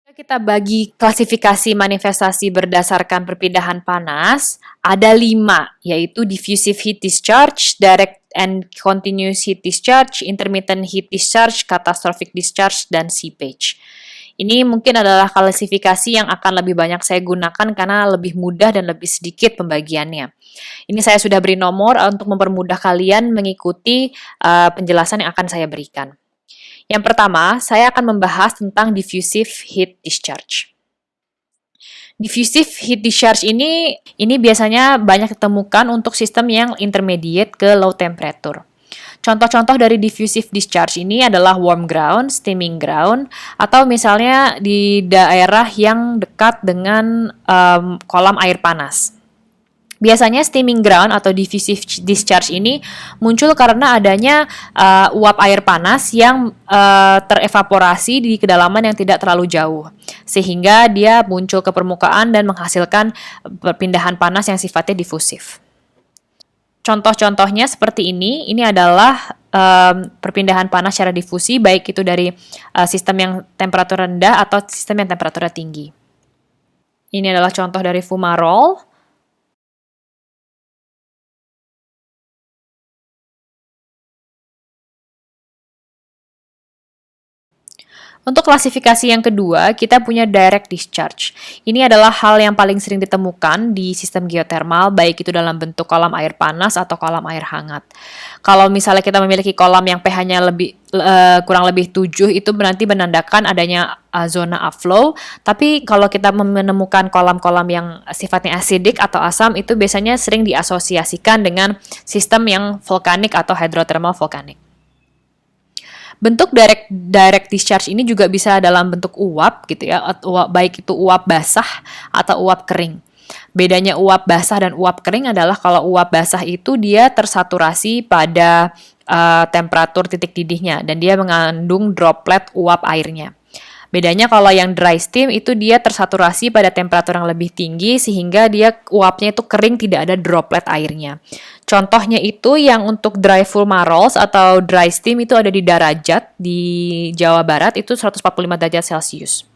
Kita bagi klasifikasi manifestasi berdasarkan perpindahan panas, ada 5, yaitu diffusive heat discharge, direct and continuous heat discharge, intermittent heat discharge, catastrophic discharge, dan seepage. Ini mungkin adalah klasifikasi yang akan lebih banyak saya gunakan karena lebih mudah dan lebih sedikit pembagiannya. Ini saya sudah beri nomor untuk mempermudah kalian mengikuti penjelasan yang akan saya berikan. Yang pertama, saya akan membahas tentang diffusive heat discharge. Diffusive heat discharge ini biasanya banyak ditemukan untuk sistem yang intermediate ke low temperature. Contoh-contoh dari diffusive discharge ini adalah warm ground, steaming ground, atau misalnya di daerah yang dekat dengan kolam air panas. Biasanya steaming ground atau diffusive discharge ini muncul karena adanya uap air panas yang terevaporasi di kedalaman yang tidak terlalu jauh, sehingga dia muncul ke permukaan dan menghasilkan perpindahan panas yang sifatnya difusif. Contoh-contohnya seperti ini adalah perpindahan panas secara difusi, baik itu dari sistem yang temperatur rendah atau sistem yang temperaturnya tinggi. Ini adalah contoh dari fumarole. Untuk klasifikasi yang kedua, kita punya direct discharge. Ini adalah hal yang paling sering ditemukan di sistem geothermal, baik itu dalam bentuk kolam air panas atau kolam air hangat. Kalau misalnya kita memiliki kolam yang pH-nya kurang lebih 7, itu berarti menandakan adanya zona upflow. Tapi kalau kita menemukan kolam-kolam yang sifatnya acidic atau asam, itu biasanya sering diasosiasikan dengan sistem yang vulkanik atau hydrothermal vulkanik. Bentuk direct discharge ini juga bisa dalam bentuk uap gitu ya, baik itu uap basah atau uap kering. Bedanya uap basah dan uap kering adalah kalau uap basah itu dia tersaturasi pada temperatur titik didihnya dan dia mengandung droplet uap airnya. Bedanya kalau yang dry steam itu dia tersaturasi pada temperatur yang lebih tinggi sehingga dia uapnya itu kering, tidak ada droplet airnya. Contohnya itu yang untuk dry fumaroles atau dry steam itu ada di Darajat di Jawa Barat itu 145 derajat Celcius.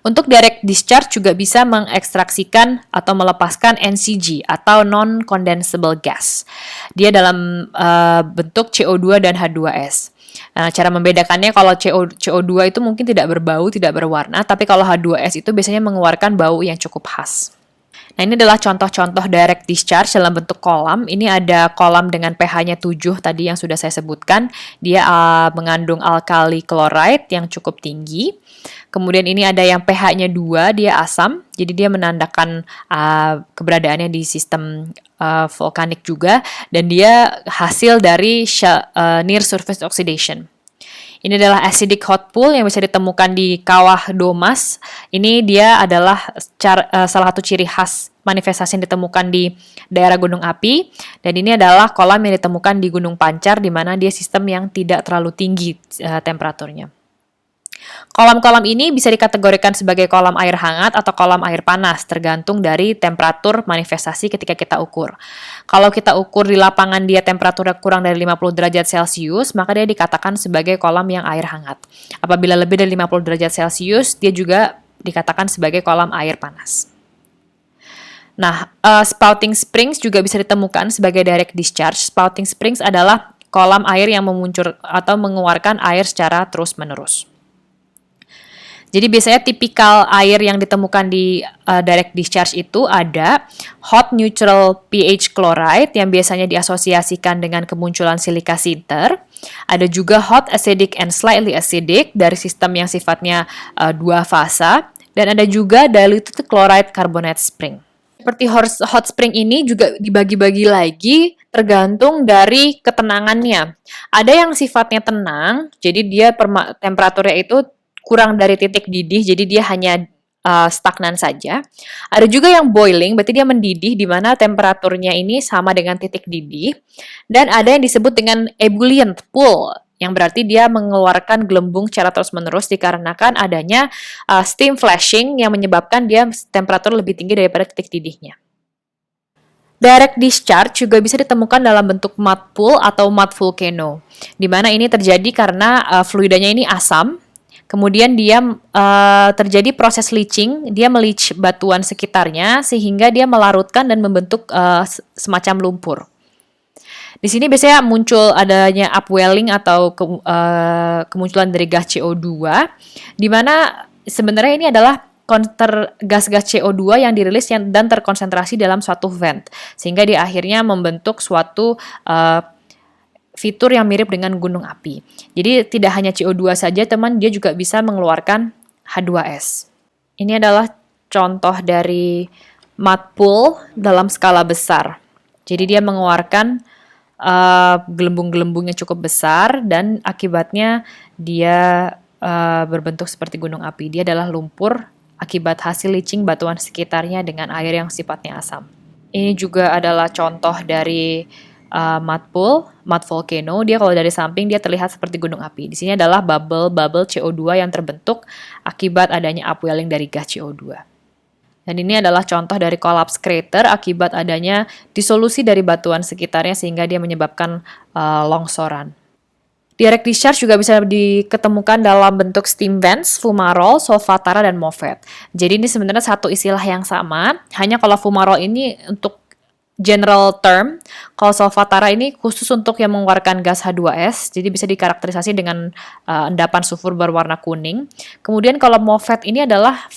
Untuk direct discharge juga bisa mengekstraksikan atau melepaskan NCG atau non-condensable gas. Dia dalam bentuk CO2 dan H2S. Nah, cara membedakannya kalau CO2 itu mungkin tidak berbau, tidak berwarna, tapi kalau H2S itu biasanya mengeluarkan bau yang cukup khas. Nah, ini adalah contoh-contoh direct discharge dalam bentuk kolam. Ini ada kolam dengan pH-nya 7 tadi yang sudah saya sebutkan. Dia mengandung alkali chloride yang cukup tinggi. Kemudian ini ada yang pH-nya 2, dia asam. Jadi dia menandakan keberadaannya di sistem vulkanik juga. Dan dia hasil dari near surface oxidation. Ini adalah acidic hot pool yang bisa ditemukan di kawah Domas. Ini dia adalah salah satu ciri khas manifestasi yang ditemukan di daerah gunung api. Dan ini adalah kolam yang ditemukan di Gunung Pancar, di mana dia sistem yang tidak terlalu tinggi temperaturnya. Kolam-kolam ini bisa dikategorikan sebagai kolam air hangat atau kolam air panas, tergantung dari temperatur manifestasi ketika kita ukur. Kalau kita ukur di lapangan dia temperaturnya kurang dari 50 derajat Celcius, maka dia dikatakan sebagai kolam yang air hangat. Apabila lebih dari 50 derajat Celcius, dia juga dikatakan sebagai kolam air panas. Nah, spouting springs juga bisa ditemukan sebagai direct discharge. Spouting springs adalah kolam air yang memuncur atau mengeluarkan air secara terus-menerus. Jadi biasanya tipikal air yang ditemukan di direct discharge itu ada hot neutral pH chloride yang biasanya diasosiasikan dengan kemunculan silika sinter. Ada juga hot acidic and slightly acidic dari sistem yang sifatnya dua fasa. Dan ada juga diluted chloride carbonate spring. Seperti hot spring ini juga dibagi-bagi lagi tergantung dari ketenangannya. Ada yang sifatnya tenang, jadi dia temperaturnya itu kurang dari titik didih, jadi dia hanya stagnan saja. Ada juga yang boiling, berarti dia mendidih di mana temperaturnya ini sama dengan titik didih. Dan ada yang disebut dengan ebullient pool, yang berarti dia mengeluarkan gelembung secara terus-menerus dikarenakan adanya steam flashing yang menyebabkan dia temperatur lebih tinggi daripada titik didihnya. Direct discharge juga bisa ditemukan dalam bentuk mud pool atau mud volcano, di mana ini terjadi karena fluidanya ini asam. Kemudian dia terjadi proses leaching, dia meleach batuan sekitarnya sehingga dia melarutkan dan membentuk semacam lumpur. Di sini biasanya muncul adanya upwelling atau kemunculan dari gas CO2, di mana sebenarnya ini adalah gas-gas CO2 yang dirilis dan terkonsentrasi dalam suatu vent, sehingga di akhirnya membentuk suatu fitur yang mirip dengan gunung api. Jadi tidak hanya CO2 saja, teman, dia juga bisa mengeluarkan H2S. Ini adalah contoh dari mud pool dalam skala besar. Jadi dia mengeluarkan gelembung-gelembung yang cukup besar dan akibatnya dia berbentuk seperti gunung api. Dia adalah lumpur akibat hasil leaching batuan sekitarnya dengan air yang sifatnya asam. Ini juga adalah contoh dari mud pool, mud volcano. Dia kalau dari samping dia terlihat seperti gunung api. Di sini adalah bubble CO2 yang terbentuk akibat adanya upwelling dari gas CO2. Dan ini adalah contoh dari collapse crater akibat adanya disolusi dari batuan sekitarnya sehingga dia menyebabkan longsoran. Direct discharge juga bisa diketemukan dalam bentuk steam vents, fumarole, solfatara, dan MOVET. Jadi ini sebenarnya satu istilah yang sama, hanya kalau fumarole ini untuk general term, kalau solfatara ini khusus untuk yang mengeluarkan gas H2S, jadi bisa dikarakterisasi dengan endapan sulfur berwarna kuning. Kemudian kalau MOVET ini adalah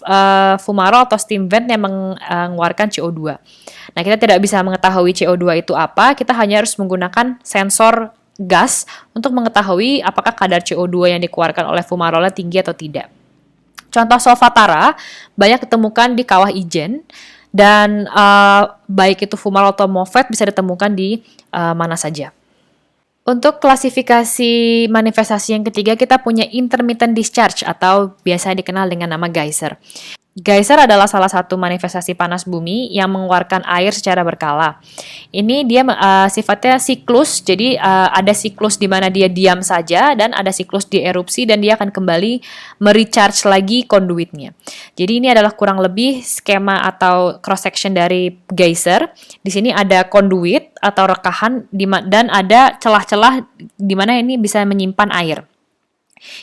fumarole atau steam vent yang mengeluarkan CO2. Nah, kita tidak bisa mengetahui CO2 itu apa, kita hanya harus menggunakan sensor gas untuk mengetahui apakah kadar CO2 yang dikeluarkan oleh fumarole tinggi atau tidak. Contoh solfatara banyak ditemukan di kawah ijen, dan baik itu fumarole atau MOVET bisa ditemukan di mana saja. Untuk klasifikasi manifestasi yang ketiga, kita punya intermittent discharge atau biasa dikenal dengan nama geyser. Geyser adalah salah satu manifestasi panas bumi yang mengeluarkan air secara berkala. Ini dia sifatnya siklus, jadi ada siklus di mana dia diam saja dan ada siklus di erupsi dan dia akan kembali merecharge lagi konduitnya. Jadi ini adalah kurang lebih skema atau cross section dari geyser. Di sini ada konduit atau rekahan dan ada celah-celah di mana ini bisa menyimpan air.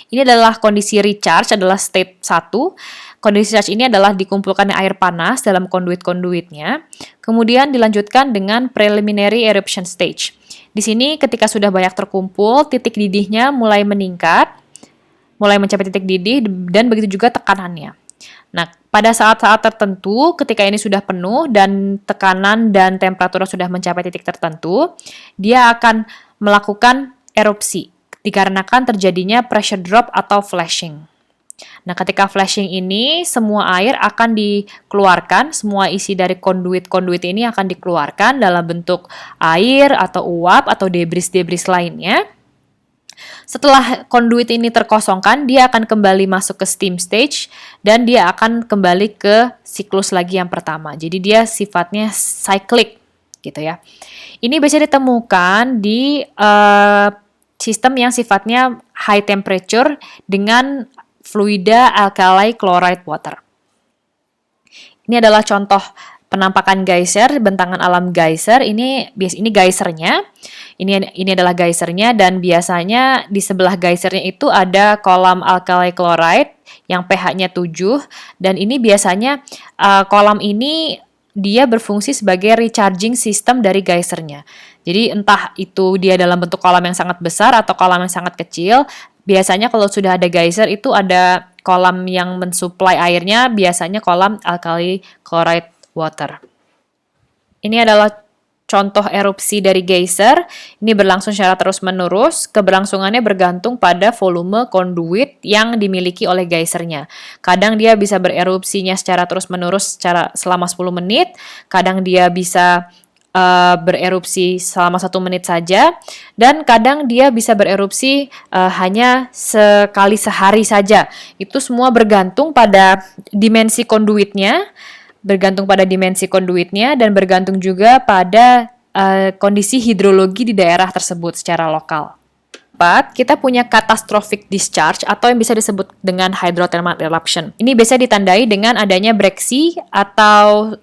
Ini adalah kondisi recharge, adalah state 1. Kondisi recharge ini adalah dikumpulkannya air panas dalam konduit-konduitnya. Kemudian dilanjutkan dengan preliminary eruption stage. Di sini ketika sudah banyak terkumpul, titik didihnya mulai meningkat, mulai mencapai titik didih, dan begitu juga tekanannya. Nah, pada saat-saat tertentu, ketika ini sudah penuh dan tekanan dan temperatur sudah mencapai titik tertentu, dia akan melakukan erupsi, dikarenakan terjadinya pressure drop atau flashing. Nah, ketika flashing ini, semua air akan dikeluarkan, semua isi dari konduit-konduit ini akan dikeluarkan dalam bentuk air atau uap atau debris-debris lainnya. Setelah konduit ini terkosongkan, dia akan kembali masuk ke steam stage dan dia akan kembali ke siklus lagi yang pertama. Jadi dia sifatnya cyclic gitu ya. Ini biasanya ditemukan di sistem yang sifatnya high temperature dengan fluida alkali chloride water. Ini adalah contoh penampakan geyser, bentangan alam geyser. Ini geysernya. Ini adalah geysernya dan biasanya di sebelah geysernya itu ada kolam alkali chloride yang pH-nya 7 dan ini biasanya kolam ini dia berfungsi sebagai recharging system dari geysernya. Jadi entah itu dia dalam bentuk kolam yang sangat besar atau kolam yang sangat kecil, biasanya kalau sudah ada geyser itu ada kolam yang mensuplai airnya, biasanya kolam alkali chloride water. Ini adalah contoh erupsi dari geyser. Ini berlangsung secara terus-menerus. Keberlangsungannya bergantung pada volume konduit yang dimiliki oleh geysernya. Kadang dia bisa bererupsinya secara terus-menerus selama 10 menit. Kadang dia bisa bererupsi selama 1 menit saja, dan kadang dia bisa bererupsi hanya sekali sehari saja. Itu semua bergantung pada dimensi konduitnya, dan bergantung juga pada kondisi hidrologi di daerah tersebut secara lokal. 4, kita punya catastrophic discharge atau yang bisa disebut dengan hydrothermal eruption. Ini biasa ditandai dengan adanya breaksi atau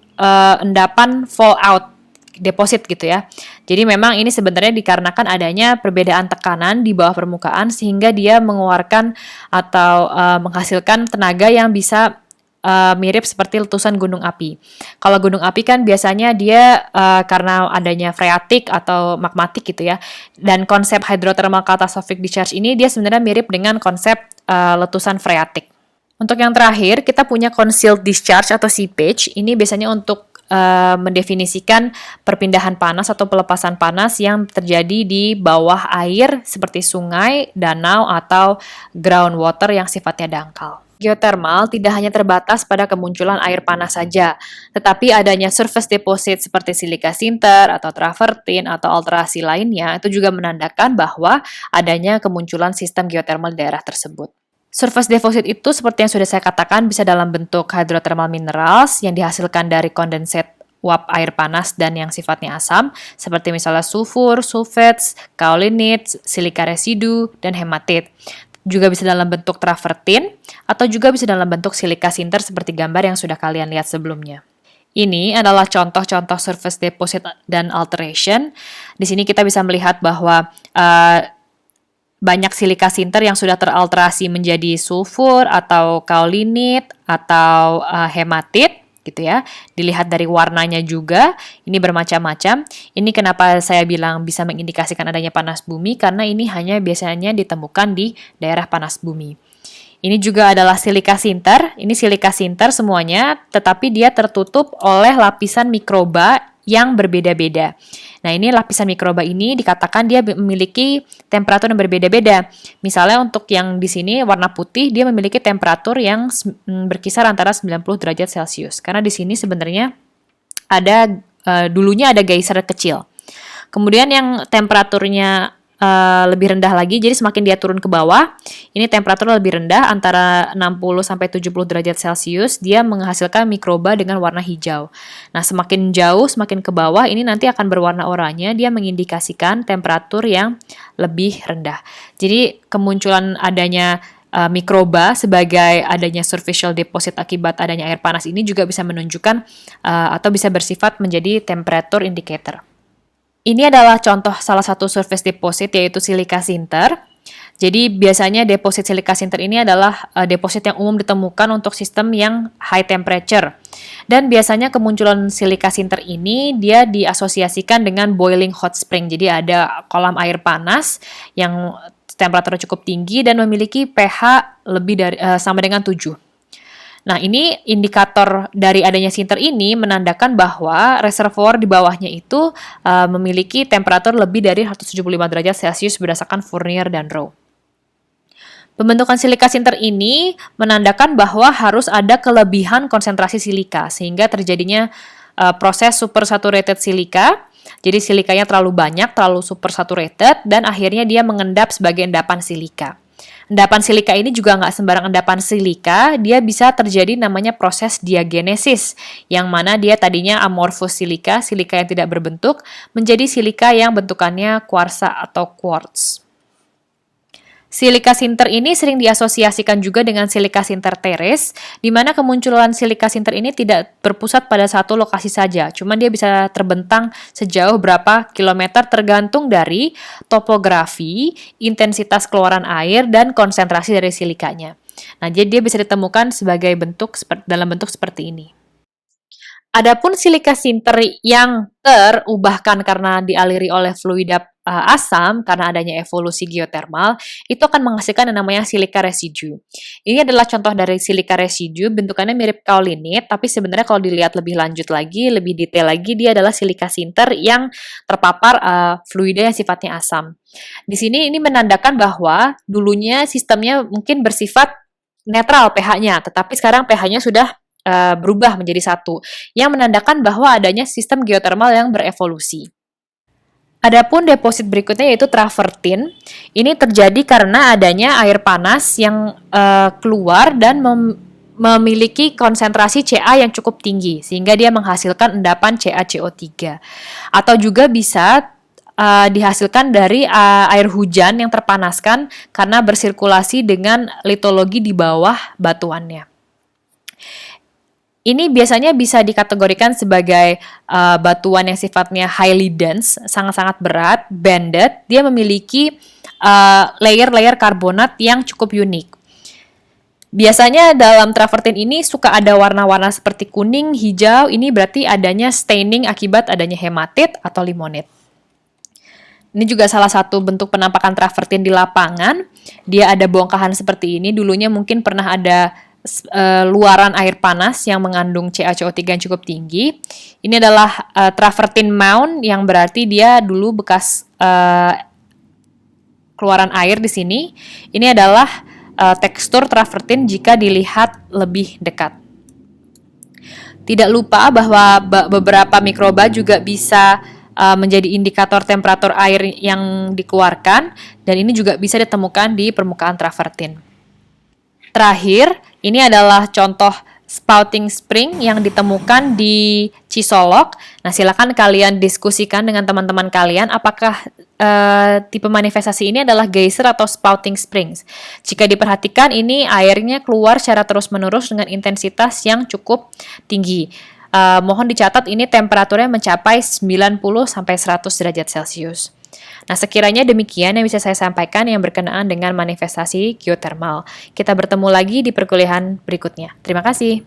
endapan fallout deposit gitu ya. Jadi memang ini sebenarnya dikarenakan adanya perbedaan tekanan di bawah permukaan sehingga dia mengeluarkan atau menghasilkan tenaga yang bisa mirip seperti letusan gunung api. Kalau gunung api kan biasanya dia karena adanya phreatik atau magmatik gitu ya. Dan konsep hydrothermal catastrophic discharge ini dia sebenarnya mirip dengan konsep letusan phreatik. Untuk yang terakhir, kita punya concealed discharge atau seepage. Ini biasanya untuk mendefinisikan perpindahan panas atau pelepasan panas yang terjadi di bawah air seperti sungai, danau, atau groundwater yang sifatnya dangkal. Geothermal tidak hanya terbatas pada kemunculan air panas saja, tetapi adanya surface deposit seperti silika sinter atau travertin atau alterasi lainnya itu juga menandakan bahwa adanya kemunculan sistem geothermal di daerah tersebut. Surface deposit itu seperti yang sudah saya katakan bisa dalam bentuk hydrothermal minerals yang dihasilkan dari kondensat uap air panas dan yang sifatnya asam, seperti misalnya sulfur, sulfates, kaolinit, silika residu, dan hematit. Juga bisa dalam bentuk travertin, atau juga bisa dalam bentuk silika sinter seperti gambar yang sudah kalian lihat sebelumnya. Ini adalah contoh-contoh surface deposit dan alteration. Di sini kita bisa melihat bahwa banyak silika sinter yang sudah teralterasi menjadi sulfur atau kaolinit atau hematit gitu ya. Dilihat dari warnanya juga, ini bermacam-macam. Ini kenapa saya bilang bisa mengindikasikan adanya panas bumi, karena ini hanya biasanya ditemukan di daerah panas bumi. Ini juga adalah silika sinter. Ini silika sinter semuanya, tetapi dia tertutup oleh lapisan mikroba yang berbeda-beda. Nah, ini lapisan mikroba ini dikatakan dia memiliki temperatur yang berbeda-beda. Misalnya untuk yang di sini warna putih, dia memiliki temperatur yang berkisar antara 90 derajat Celcius. Karena di sini sebenarnya ada dulunya ada geyser kecil. Kemudian yang temperaturnya lebih rendah lagi, jadi semakin dia turun ke bawah, ini temperatur lebih rendah antara 60-70 derajat Celcius, dia menghasilkan mikroba dengan warna hijau. Nah, semakin jauh, semakin ke bawah, ini nanti akan berwarna oranye, dia mengindikasikan temperatur yang lebih rendah. Jadi, kemunculan adanya mikroba sebagai adanya superficial deposit akibat adanya air panas ini juga bisa menunjukkan atau bisa bersifat menjadi temperature indicator. Ini adalah contoh salah satu surface deposit yaitu silika sinter. Jadi biasanya deposit silika sinter ini adalah deposit yang umum ditemukan untuk sistem yang high temperature. Dan biasanya kemunculan silika sinter ini dia diasosiasikan dengan boiling hot spring. Jadi ada kolam air panas yang temperaturnya cukup tinggi dan memiliki pH lebih dari sama dengan 7. Nah, ini indikator dari adanya sinter ini menandakan bahwa reservoir di bawahnya itu memiliki temperatur lebih dari 175 derajat Celcius berdasarkan Fournier dan Rowe. Pembentukan silika sinter ini menandakan bahwa harus ada kelebihan konsentrasi silika sehingga terjadinya proses supersaturated silika. Jadi silikanya terlalu banyak, terlalu supersaturated dan akhirnya dia mengendap sebagai endapan silika. Endapan silika ini juga nggak sembarang endapan silika, dia bisa terjadi namanya proses diagenesis, yang mana dia tadinya amorphous silika, silika yang tidak berbentuk, menjadi silika yang bentukannya kuarsa atau quartz. Silika sinter ini sering diasosiasikan juga dengan silika sinter teres, di mana kemunculan silika sinter ini tidak berpusat pada satu lokasi saja, cuman dia bisa terbentang sejauh berapa kilometer tergantung dari topografi, intensitas keluaran air, dan konsentrasi dari silikanya. Nah, jadi dia bisa ditemukan sebagai dalam bentuk seperti ini. Adapun silika sinter yang terubahkan karena dialiri oleh fluida asam karena adanya evolusi geotermal, itu akan menghasilkan yang namanya silika residu. Ini adalah contoh dari silika residu, bentukannya mirip kaolinit, tapi sebenarnya kalau dilihat lebih lanjut lagi, lebih detail lagi, dia adalah silika sinter yang terpapar fluida yang sifatnya asam. Di sini ini menandakan bahwa dulunya sistemnya mungkin bersifat netral pH-nya, tetapi sekarang pH-nya sudah berubah menjadi satu, yang menandakan bahwa adanya sistem geotermal yang berevolusi. Adapun deposit berikutnya yaitu travertin. Ini terjadi karena adanya air panas yang keluar dan memiliki konsentrasi Ca yang cukup tinggi, sehingga dia menghasilkan endapan CaCO3. Atau juga bisa dihasilkan dari air hujan yang terpanaskan karena bersirkulasi dengan litologi di bawah batuannya. Ini biasanya bisa dikategorikan sebagai batuan yang sifatnya highly dense, sangat-sangat berat, banded. Dia memiliki layer-layer karbonat yang cukup unik. Biasanya dalam travertin ini suka ada warna-warna seperti kuning, hijau. Ini berarti adanya staining akibat adanya hematit atau limonit. Ini juga salah satu bentuk penampakan travertin di lapangan. Dia ada bongkahan seperti ini. Dulunya mungkin pernah ada luaran air panas yang mengandung CaCO3 yang cukup tinggi. Ini adalah travertin mound yang berarti dia dulu bekas keluaran air di sini. Ini adalah tekstur travertin jika dilihat lebih dekat. Tidak lupa bahwa beberapa mikroba juga bisa menjadi indikator temperatur air yang dikeluarkan, dan ini juga bisa ditemukan di permukaan travertin. Terakhir, ini adalah contoh spouting spring yang ditemukan di Cisolok. Nah, silakan kalian diskusikan dengan teman-teman kalian apakah tipe manifestasi ini adalah geyser atau spouting springs. Jika diperhatikan, ini airnya keluar secara terus-menerus dengan intensitas yang cukup tinggi. Mohon dicatat ini temperaturnya mencapai 90-100 derajat Celcius. Nah, sekiranya demikian yang bisa saya sampaikan yang berkenaan dengan manifestasi geotermal. Kita bertemu lagi di perkuliahan berikutnya. Terima kasih.